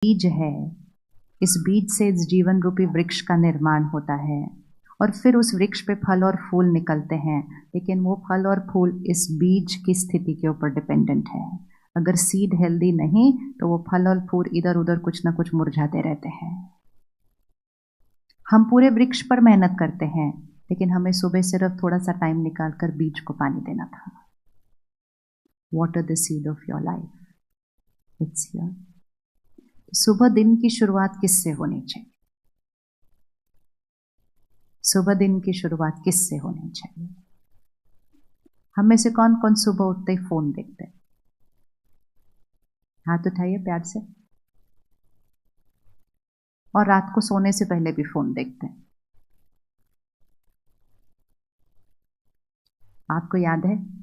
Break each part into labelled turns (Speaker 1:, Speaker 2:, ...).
Speaker 1: बीज है, इस बीज से इस जीवन रूपी वृक्ष का निर्माण होता है और फिर उस वृक्ष पे फल और फूल निकलते हैं, लेकिन वो फल और फूल इस बीज की स्थिति के ऊपर डिपेंडेंट है। अगर सीड हेल्दी नहीं तो वो फल और फूल इधर उधर कुछ ना कुछ मुरझाते रहते हैं। हम पूरे वृक्ष पर मेहनत करते हैं, लेकिन हमें सुबह सिर्फ थोड़ा सा टाइम निकाल कर बीज को पानी देना था। Water the seed of your life, it's here. सुबह दिन की शुरुआत किससे होनी चाहिए? सुबह दिन की शुरुआत किससे होनी चाहिए? हम में से कौन कौन सुबह उठते ही फोन देखते हैं? हाथ उठाइए प्यार से। और रात को सोने से पहले भी फोन देखते हैं। आपको याद है,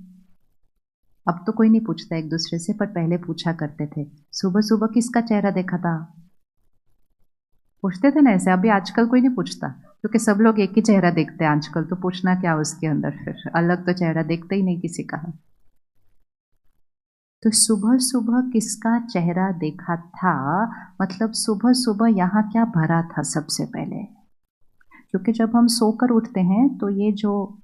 Speaker 1: अब तो कोई नहीं पूछता एक दूसरे से, पर पहले पूछा करते थे, सुबह सुबह किसका चेहरा देखा था? पूछते थे ना ऐसे। अभी आजकल कोई नहीं पूछता, क्योंकि सब लोग एक ही चेहरा देखते हैं आजकल, तो पूछना क्या उसके अंदर, फिर अलग तो चेहरा देखते ही नहीं किसी का। तो सुबह सुबह किसका चेहरा देखा था, मतलब सुबह सुबह यहाँ क्या भरा था सबसे पहले? क्योंकि जब हम सोकर उठते हैं तो ये जो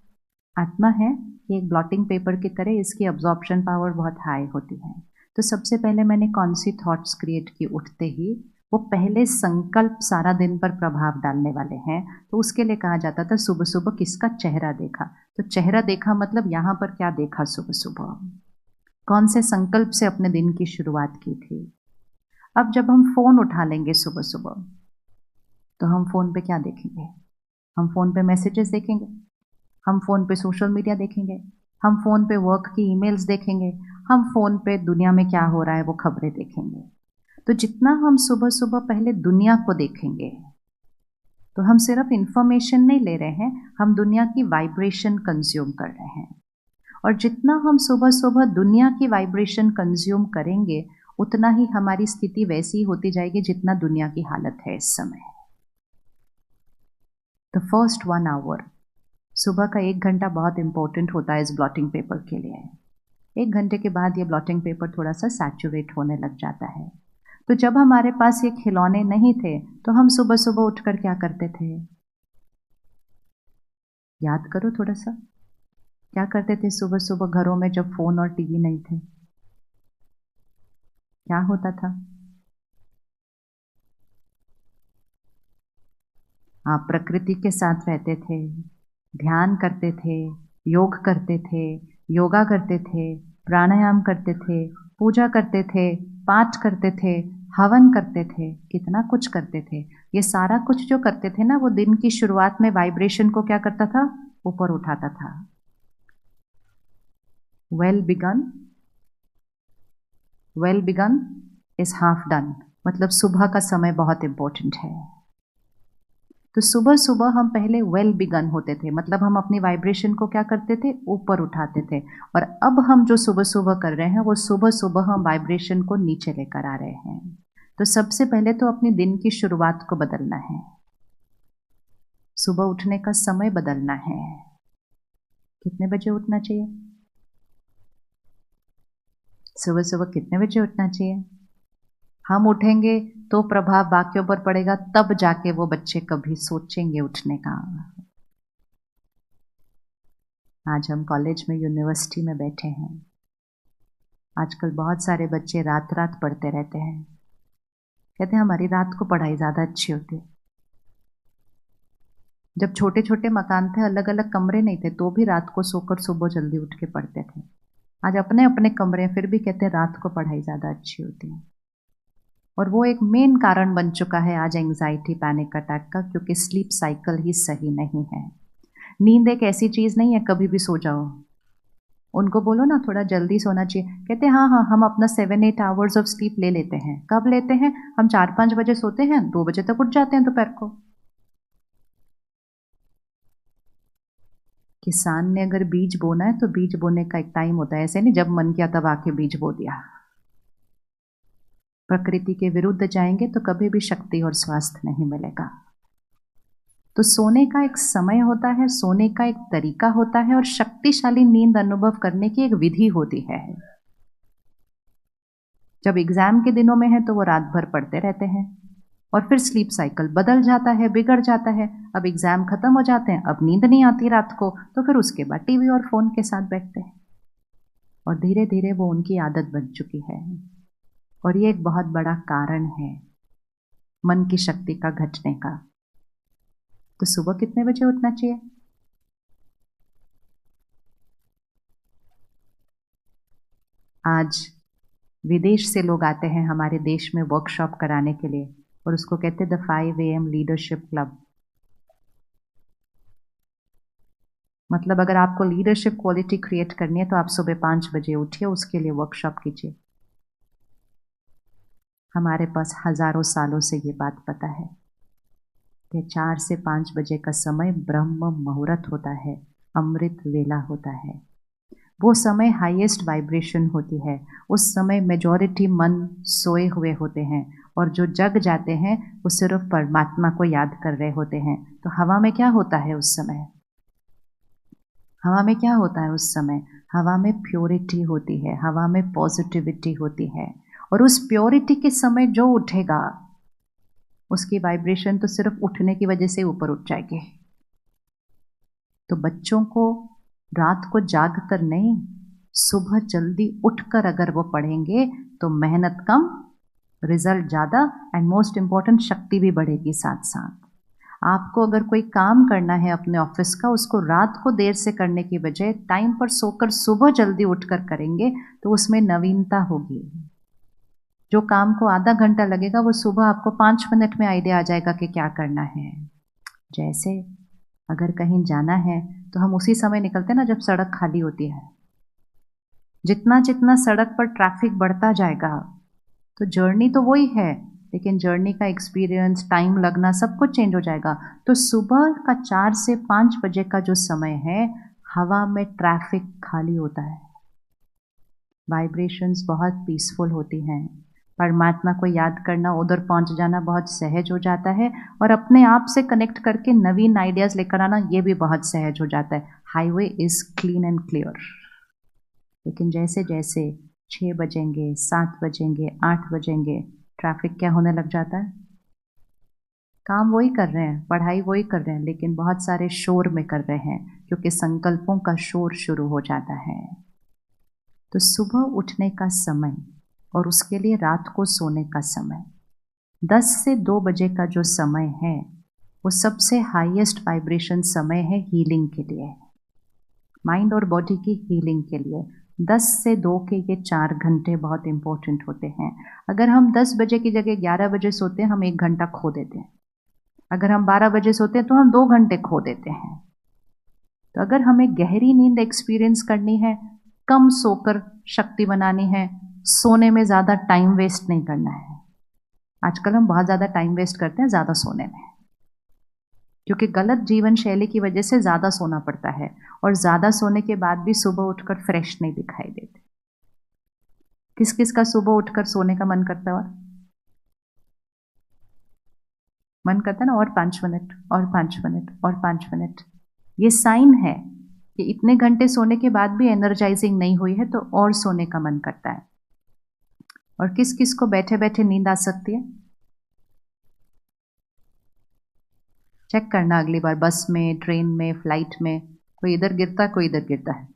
Speaker 1: आत्मा है, ये एक ब्लॉटिंग पेपर की तरह, इसकी अब्जॉर्प्शन पावर बहुत हाई होती है। तो सबसे पहले मैंने कौन सी थॉट्स क्रिएट की उठते ही, वो पहले संकल्प सारा दिन पर प्रभाव डालने वाले हैं। तो उसके लिए कहा जाता था सुबह सुबह किसका चेहरा देखा। तो चेहरा देखा मतलब यहाँ पर क्या देखा सुबह सुबह, कौन से संकल्प से अपने दिन की शुरुआत की थी। अब जब हम फोन उठा लेंगे सुबह सुबह, तो हम फोन पे क्या देखेंगे? हम फोन पे मैसेजेस देखेंगे, हम फोन पे सोशल मीडिया देखेंगे, हम फोन पे वर्क की ईमेल्स देखेंगे, हम फोन पे दुनिया में क्या हो रहा है वो खबरें देखेंगे। तो जितना हम सुबह सुबह पहले दुनिया को देखेंगे, तो हम सिर्फ इंफॉर्मेशन नहीं ले रहे हैं, हम दुनिया की वाइब्रेशन कंज्यूम कर रहे हैं। और जितना हम सुबह सुबह दुनिया की वाइब्रेशन कंज्यूम करेंगे, उतना ही हमारी स्थिति वैसी होती जाएगी जितना दुनिया की हालत है इस समय। द फर्स्ट 1 आवर, सुबह का 1 घंटा बहुत इंपॉर्टेंट होता है इस ब्लॉटिंग पेपर के लिए। 1 घंटे के बाद ये ब्लॉटिंग पेपर थोड़ा सा सैचुरेट होने लग जाता है। तो जब हमारे पास ये खिलौने नहीं थे, तो हम सुबह सुबह उठकर क्या करते थे? याद करो थोड़ा सा, क्या करते थे सुबह सुबह घरों में जब फोन और टीवी नहीं थे? क्या होता था? आप प्रकृति के साथ रहते थे, ध्यान करते थे, योग करते थे, योगा करते थे, प्राणायाम करते थे, पूजा करते थे, पाठ करते थे, हवन करते थे, कितना कुछ करते थे। ये सारा कुछ जो करते थे ना, वो दिन की शुरुआत में वाइब्रेशन को क्या करता था? ऊपर उठाता था। Well begun is half done, मतलब सुबह का समय बहुत इंपॉर्टेंट है। तो सुबह सुबह हम पहले वेल बिगन होते थे, मतलब हम अपनी वाइब्रेशन को क्या करते थे? ऊपर उठाते थे। और अब हम जो सुबह सुबह कर रहे हैं, वो सुबह सुबह हम वाइब्रेशन को नीचे लेकर आ रहे हैं। तो सबसे पहले तो अपनी दिन की शुरुआत को बदलना है, सुबह उठने का समय बदलना है। कितने बजे उठना चाहिए? सुबह सुबह कितने बजे उठना चाहिए? हम उठेंगे तो प्रभाव बाकियों पर पड़ेगा, तब जाके वो बच्चे कभी सोचेंगे उठने का। आज हम कॉलेज में, यूनिवर्सिटी में बैठे हैं, आजकल बहुत सारे बच्चे रात रात पढ़ते रहते हैं। कहते हैं हमारी रात को पढ़ाई ज़्यादा अच्छी होती है। जब छोटे छोटे मकान थे, अलग अलग कमरे नहीं थे, तो भी रात को सोकर सुबह जल्दी उठ के पढ़ते थे। आज अपने अपने कमरे, फिर भी कहते हैं रात को पढ़ाई ज़्यादा अच्छी होती है। और वो एक मेन कारण बन चुका है आज एंग्जाइटी, पैनिक अटैक का, क्योंकि स्लीप साइकिल ही सही नहीं है। नींद एक ऐसी चीज़ नहीं है कभी भी सो जाओ। उनको बोलो ना थोड़ा जल्दी सोना चाहिए, कहते हैं हाँ हाँ हम अपना 7-8 आवर्स ऑफ स्लीप ले लेते हैं। कब लेते हैं? हम 4-5 बजे सोते हैं, 2 बजे तक उठ जाते हैं दोपहर को। किसान ने अगर बीज बोना है तो बीज बोने का एक टाइम होता है, ऐसे नहीं जब मन किया तब आके बीज बो दिया। प्रकृति के विरुद्ध जाएंगे तो कभी भी शक्ति और स्वास्थ्य नहीं मिलेगा। तो सोने का एक समय होता है, सोने का एक तरीका होता है, और शक्तिशाली नींद अनुभव करने की एक विधि होती है। जब एग्जाम के दिनों में है तो वो रात भर पढ़ते रहते हैं और फिर स्लीप साइकिल बदल जाता है, बिगड़ जाता है। अब एग्जाम खत्म हो जाते हैं, अब नींद नहीं आती रात को, तो फिर उसके बाद टीवी और फोन के साथ बैठते हैं और धीरे धीरे वो उनकी आदत बन चुकी है। और ये एक बहुत बड़ा कारण है मन की शक्ति का घटने का। तो सुबह कितने बजे उठना चाहिए? आज विदेश से लोग आते हैं हमारे देश में वर्कशॉप कराने के लिए और उसको कहते हैं द 5 AM लीडरशिप क्लब। मतलब अगर आपको लीडरशिप क्वालिटी क्रिएट करनी है तो आप सुबह 5 बजे उठिए, उसके लिए वर्कशॉप कीजिए। हमारे पास हजारों सालों से ये बात पता है कि 4 से 5 बजे का समय ब्रह्म मुहूर्त होता है, अमृत वेला होता है। वो समय हाईएस्ट वाइब्रेशन होती है। उस समय मेजॉरिटी मन सोए हुए होते हैं और जो जग जाते हैं वो सिर्फ परमात्मा को याद कर रहे होते हैं। तो हवा में क्या होता है उस समय? हवा में क्या होता है उस समय? हवा में प्योरिटी होती है, हवा में पॉजिटिविटी होती है। और उस प्योरिटी के समय जो उठेगा उसकी वाइब्रेशन तो सिर्फ उठने की वजह से ऊपर उठ जाएगी। तो बच्चों को रात को जाग कर नहीं, सुबह जल्दी उठकर अगर वो पढ़ेंगे तो मेहनत कम, रिजल्ट ज़्यादा एंड मोस्ट इंपॉर्टेंट शक्ति भी बढ़ेगी साथ साथ। आपको अगर कोई काम करना है अपने ऑफिस का, उसको रात को देर से करने की बजाय टाइम पर सोकर सुबह जल्दी उठकर करेंगे तो उसमें नवीनता होगी। जो काम को आधा घंटा लगेगा वो सुबह आपको 5 मिनट में आइडिया आ जाएगा कि क्या करना है। जैसे अगर कहीं जाना है तो हम उसी समय निकलते हैं ना जब सड़क खाली होती है। जितना जितना सड़क पर ट्रैफिक बढ़ता जाएगा तो जर्नी तो वही है, लेकिन जर्नी का एक्सपीरियंस, टाइम लगना, सब कुछ चेंज हो जाएगा। तो सुबह का 4 से 5 बजे का जो समय है, हवा में ट्रैफिक खाली होता है, वाइब्रेशंस बहुत पीसफुल होती हैं, परमात्मा को याद करना, उधर पहुंच जाना बहुत सहज हो जाता है और अपने आप से कनेक्ट करके नवीन आइडियाज लेकर आना ये भी बहुत सहज हो जाता है। Highway is clean and clear. लेकिन जैसे जैसे 6 बजेंगे, 7 बजेंगे, 8 बजेंगे, ट्रैफिक क्या होने लग जाता है? काम वही कर रहे हैं, पढ़ाई वही कर रहे हैं, लेकिन बहुत सारे शोर में कर रहे हैं क्योंकि संकल्पों का शोर शुरू हो जाता है। तो सुबह उठने का समय और उसके लिए रात को सोने का समय 10 से 2 बजे का जो समय है वो सबसे हाईएस्ट वाइब्रेशन समय है हीलिंग के लिए, माइंड और बॉडी की हीलिंग के लिए। 10 से 2 के ये 4 घंटे बहुत इंपॉर्टेंट होते हैं। अगर हम 10 बजे की जगह 11 बजे सोते हैं, हम 1 घंटा खो देते हैं। अगर हम 12 बजे सोते हैं तो हम 2 घंटे खो देते हैं। तो अगर हमें गहरी नींद एक्सपीरियंस करनी है, कम सोकर शक्ति बनानी है, सोने में ज़्यादा टाइम वेस्ट नहीं करना है। आजकल हम बहुत ज़्यादा टाइम वेस्ट करते हैं ज़्यादा सोने में, क्योंकि गलत जीवन शैली की वजह से ज़्यादा सोना पड़ता है और ज़्यादा सोने के बाद भी सुबह उठकर फ्रेश नहीं दिखाई देते। किस किस का सुबह उठकर सोने का मन करता है? और मन करता है ना, और 5 मिनट और 5 मिनट और 5 मिनट। ये साइन है कि इतने घंटे सोने के बाद भी एनर्जाइजिंग नहीं हुई है तो और सोने का मन करता है। और किस किस को बैठे बैठे नींद आ सकती है? चेक करना अगली बार, बस में, ट्रेन में, फ्लाइट में, कोई इधर गिरता है कोई इधर गिरता है।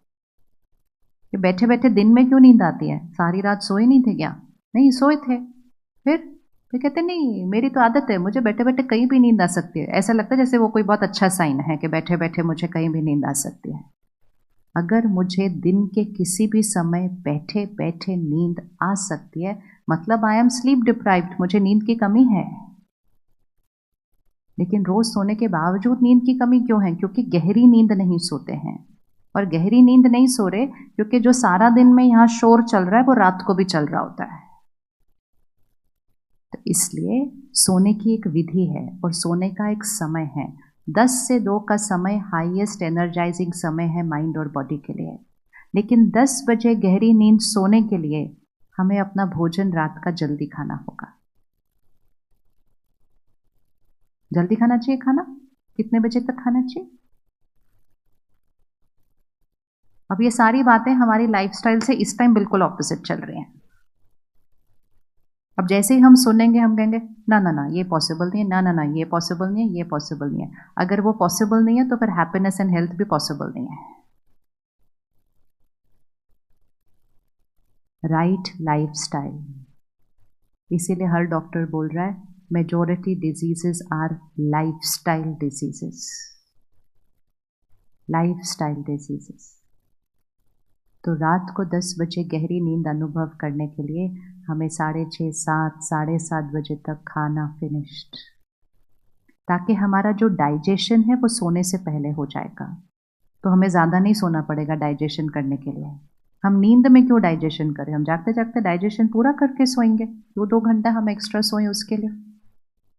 Speaker 1: कि बैठे बैठे दिन में क्यों नींद आती है? सारी रात सोए नहीं थे क्या? नहीं सोए थे। फिर कहते नहीं मेरी तो आदत है, मुझे बैठे बैठे कहीं भी नींद आ सकती है। ऐसा लगता है जैसे वो कोई बहुत अच्छा साइन है कि बैठे बैठे मुझे कहीं भी नींद आ सकती है। अगर मुझे दिन के किसी भी समय बैठे बैठे नींद आ सकती है, मतलब आई एम स्लीप डिप्राइव्ड, मुझे नींद की कमी है। लेकिन रोज सोने के बावजूद नींद की कमी क्यों है? क्योंकि गहरी नींद नहीं सोते हैं। और गहरी नींद नहीं सो रहे क्योंकि जो सारा दिन में यहाँ शोर चल रहा है वो रात को भी चल रहा होता है। तो इसलिए सोने की एक विधि है और सोने का एक समय है। 10 से 2 का समय हाईएस्ट एनर्जाइजिंग समय है माइंड और बॉडी के लिए। लेकिन 10 बजे गहरी नींद सोने के लिए हमें अपना भोजन रात का जल्दी खाना होगा। जल्दी खाना चाहिए। खाना कितने बजे तक खाना चाहिए? अब ये सारी बातें हमारी लाइफस्टाइल से इस टाइम बिल्कुल ऑपोजिट चल रही हैं। अब जैसे ही हम सुनेंगे हम कहेंगे ना ना ना ये पॉसिबल नहीं है, ना ना ना ये पॉसिबल नहीं है, ये पॉसिबल नहीं है। अगर वो पॉसिबल नहीं है तो फिर हैप्पीनेस एंड हेल्थ भी पॉसिबल नहीं है। राइट लाइफस्टाइल, इसीलिए हर डॉक्टर बोल रहा है majority diseases are lifestyle diseases, lifestyle diseases. तो रात को 10 बजे गहरी नींद अनुभव करने के लिए हमें 6:30, 7, 7:30 बजे तक खाना फिनिश्ड, ताकि हमारा जो डाइजेशन है वो सोने से पहले हो जाएगा। तो हमें ज़्यादा नहीं सोना पड़ेगा डाइजेशन करने के लिए। हम नींद में क्यों डाइजेशन करें, हम जागते जागते डाइजेशन पूरा करके सोएंगे, 2-2 घंटा हम एक्स्ट्रा सोएं उसके लिए।